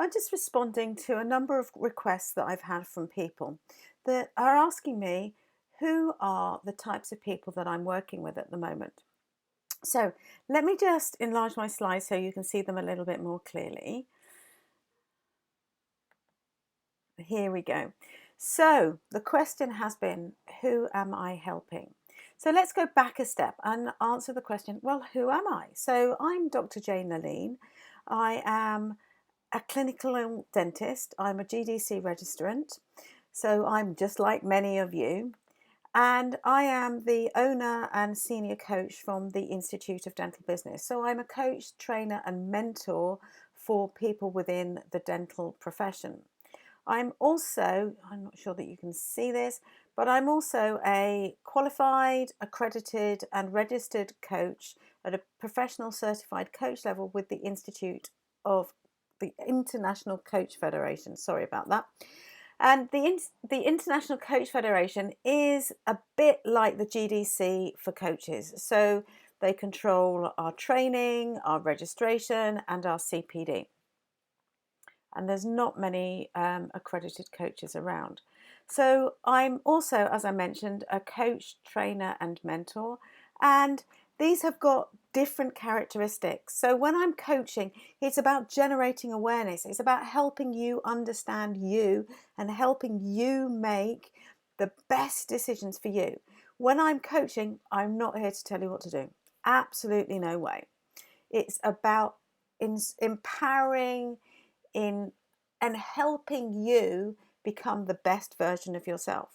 I'm just responding to a number of requests that I've had from people that are asking me who are the types of people that I'm working with at the moment. So let me just enlarge my slides so you can see them a little bit more clearly. Here we go. So the question has been, who am I helping? So let's go back a step and answer the question, well, who am I? So I'm Dr. Jane Laline. I am a clinical dentist. I'm a GDC registrant. So I'm just like many of you. And I am the owner and senior coach from the Institute of Dental Business. So I'm a coach, trainer, and mentor for people within the dental profession. I'm not sure that you can see this, but I'm also a qualified, accredited, and registered coach at a professional certified coach level with the Institute of the International Coach Federation. Sorry about that. And the International Coach Federation is a bit like the GDC for coaches. So they control our training, our registration, and our CPD. And there's not many accredited coaches around. So I'm also, as I mentioned, a coach, trainer, and mentor. And these have got different characteristics. So when I'm coaching, it's about generating awareness. It's about helping you understand you and helping you make the best decisions for you. When I'm coaching, I'm not here to tell you what to do. Absolutely no way. It's about empowering in and helping you become the best version of yourself.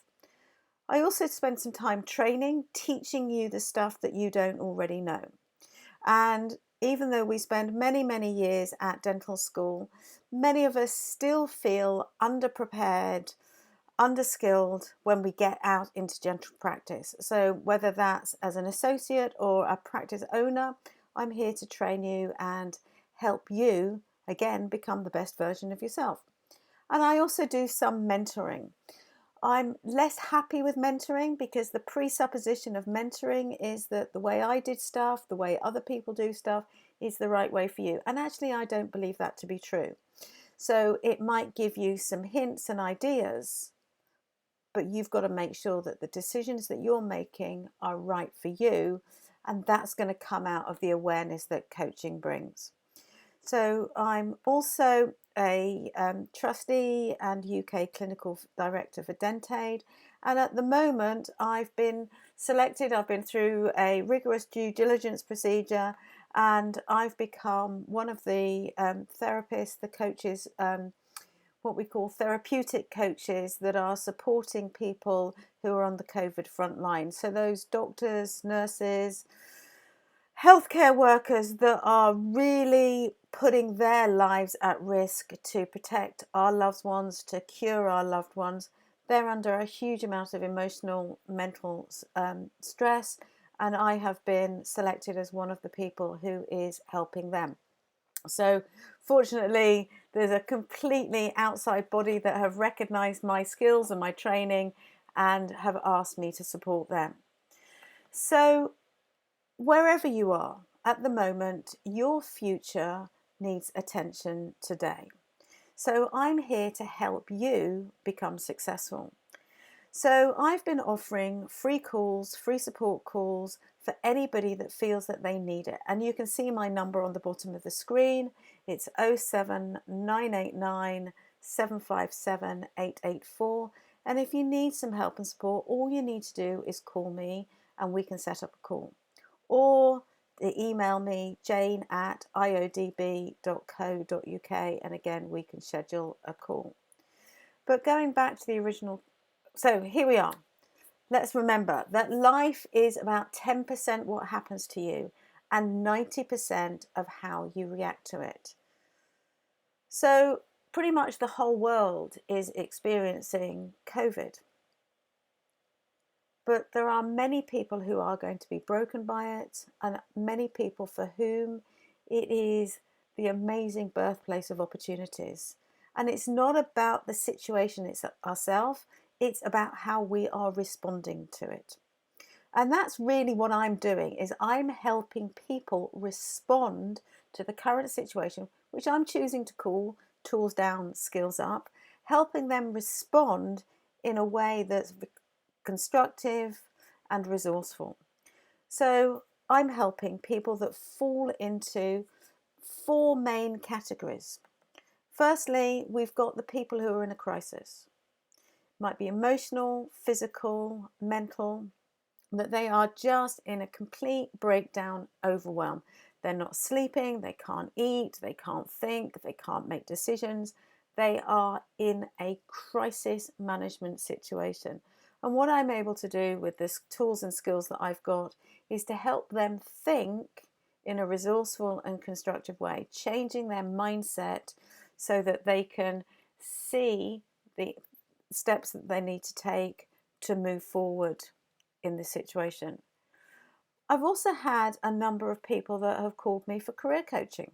I also spend some time training, teaching you the stuff that you don't already know. And even though we spend many, many years at dental school, many of us still feel underprepared, underskilled when we get out into dental practice. So whether that's as an associate or a practice owner, I'm here to train you and help you, again, become the best version of yourself. And I also do some mentoring. I'm less happy with mentoring because the presupposition of mentoring is that the way I did stuff, the way other people do stuff, is the right way for you. And actually, I don't believe that to be true. So it might give you some hints and ideas, but you've got to make sure that the decisions that you're making are right for you. And that's going to come out of the awareness that coaching brings. So I'm also a trustee and UK clinical director for Dentaid. And at the moment, I've been selected. I've been through a rigorous due diligence procedure, and I've become one of the therapists, the coaches, what we call therapeutic coaches that are supporting people who are on the COVID front line. So those doctors, nurses, healthcare workers that are really putting their lives at risk to protect our loved ones, to cure our loved ones. They're under a huge amount of emotional, mental stress, and I have been selected as one of the people who is helping them. So fortunately, there's a completely outside body that have recognised my skills and my training and have asked me to support them. So wherever you are at the moment, your future needs attention today. So I'm here to help you become successful. So I've been offering free calls, free support calls for anybody that feels that they need it. And you can see my number on the bottom of the screen. It's 07989 757 884. And if you need some help and support, all you need to do is call me and we can set up a call. Or email me, jane@iodb.co.uk, and again, we can schedule a call. But going back to the original, so here we are. Let's remember that life is about 10% what happens to you and 90% of how you react to it. So pretty much the whole world is experiencing COVID. But there are many people who are going to be broken by it, and many people for whom it is the amazing birthplace of opportunities. And it's not about the situation ourselves, it's about how we are responding to it. And that's really what I'm doing, is I'm helping people respond to the current situation, which I'm choosing to call tools down, skills up, helping them respond in a way that's constructive and resourceful. So I'm helping people that fall into 4 main categories. Firstly, we've got the people who are in a crisis. It might be emotional, physical, mental, that they are just in a complete breakdown, overwhelm. They're not sleeping, they can't eat, they can't think, they can't make decisions. They are in a crisis management situation. And what I'm able to do with the tools and skills that I've got is to help them think in a resourceful and constructive way, changing their mindset so that they can see the steps that they need to take to move forward in this situation. I've also had a number of people that have called me for career coaching.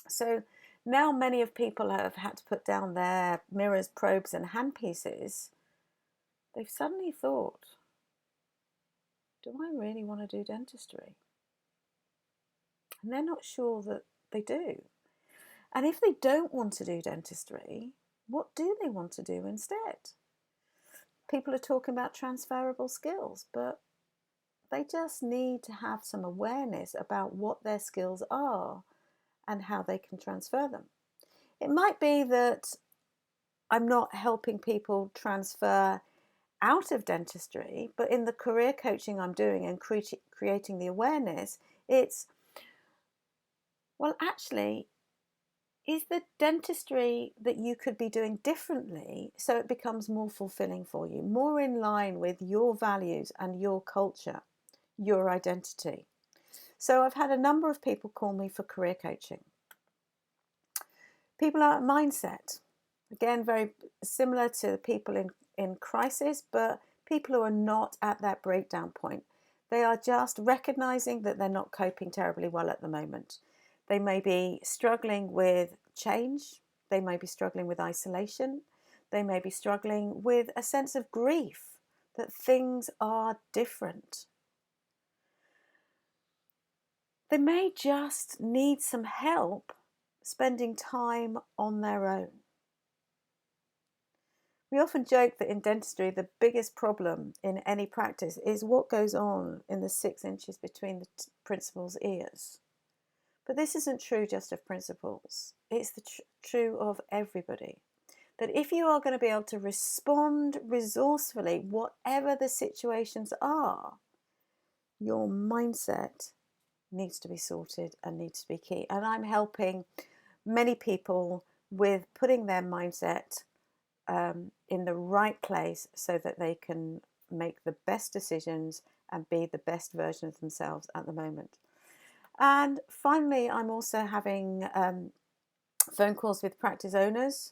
So now many of people have had to put down their mirrors, probes and handpieces. They've suddenly thought, do I really want to do dentistry? And they're not sure that they do. And if they don't want to do dentistry, what do they want to do instead? People are talking about transferable skills, but they just need to have some awareness about what their skills are and how they can transfer them. It might be that I'm not helping people transfer out of dentistry, but in the career coaching I'm doing and creating the awareness, it's, well, actually, is the dentistry that you could be doing differently so it becomes more fulfilling for you, more in line with your values and your culture, your identity. So I've had a number of people call me for career coaching. People are at mindset. Again, very similar to people in crisis, but people who are not at that breakdown point. They are just recognizing that they're not coping terribly well at the moment. They may be struggling with change. They may be struggling with isolation. They may be struggling with a sense of grief that things are different. They may just need some help spending time on their own. We often joke that in dentistry, the biggest problem in any practice is what goes on in the 6 inches between the principal's ears. But this isn't true just of principals. It's true of everybody. That if you are going to be able to respond resourcefully, whatever the situations are, your mindset needs to be sorted and needs to be key. And I'm helping many people with putting their mindset in the right place so that they can make the best decisions and be the best version of themselves at the moment. And finally, I'm also having phone calls with practice owners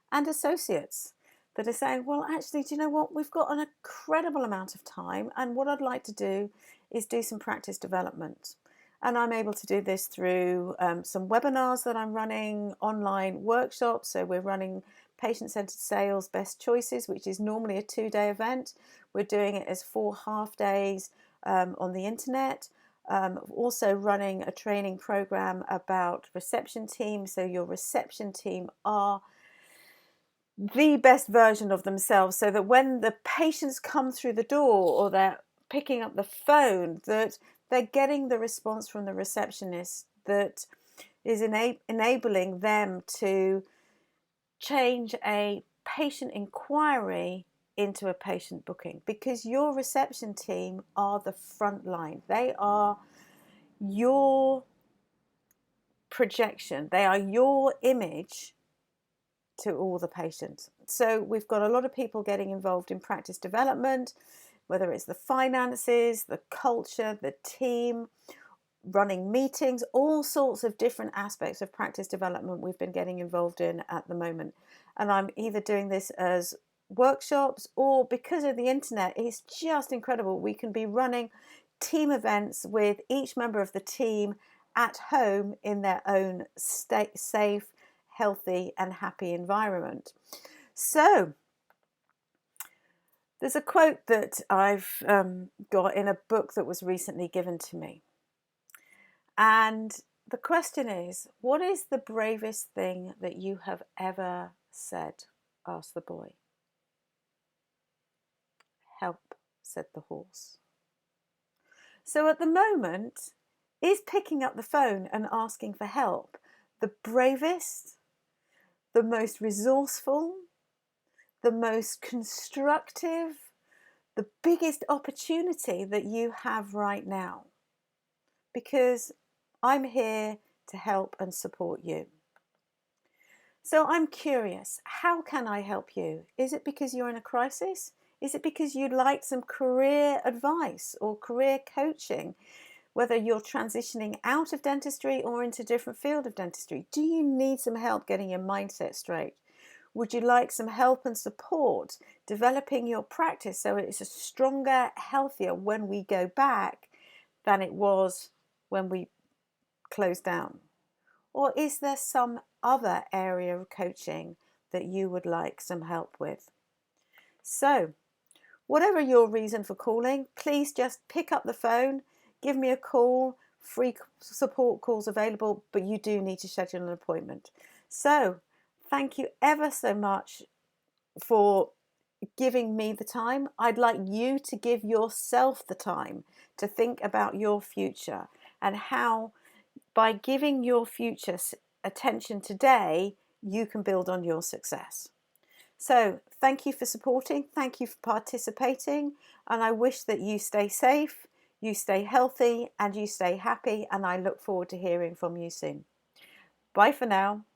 and associates that are saying, well, actually, do you know what? We've got an incredible amount of time, and what I'd like to do is do some practice development. And I'm able to do this through some webinars that I'm running, online workshops. So we're running patient-centered sales best choices, which is normally a 2-day event. We're doing it as 4 half days on the internet. Also running a training program about reception teams. So your reception team are the best version of themselves, so that when the patients come through the door or they're picking up the phone, that they're getting the response from the receptionist that is enabling them to change a patient inquiry into a patient booking, because your reception team are the front line. They are your projection. They are your image to all the patients. So we've got a lot of people getting involved in practice development, whether it's the finances, the culture, the team, running meetings, all sorts of different aspects of practice development we've been getting involved in at the moment. And I'm either doing this as workshops, or because of the internet, it's just incredible. We can be running team events with each member of the team at home in their own safe, healthy and happy environment. So there's a quote that I've got in a book that was recently given to me. And the question is, what is the bravest thing that you have ever said? Asked the boy. Help, said the horse. So at the moment, is picking up the phone and asking for help the bravest, the most resourceful, the most constructive, the biggest opportunity that you have right now? Because I'm here to help and support you. So I'm curious, how can I help you? Is it because you're in a crisis? Is it because you'd like some career advice or career coaching? Whether you're transitioning out of dentistry or into a different field of dentistry, do you need some help getting your mindset straight? Would you like some help and support developing your practice so it's a stronger, healthier when we go back than it was when we closed down? Or is there some other area of coaching that you would like some help with? So, whatever your reason for calling, please just pick up the phone, give me a call. Free support calls available, but you do need to schedule an appointment. So, thank you ever so much for giving me the time. I'd like you to give yourself the time to think about your future and how, by giving your future attention today, you can build on your success. So thank you for supporting, thank you for participating, and I wish that you stay safe, you stay healthy, and you stay happy, and I look forward to hearing from you soon. Bye for now.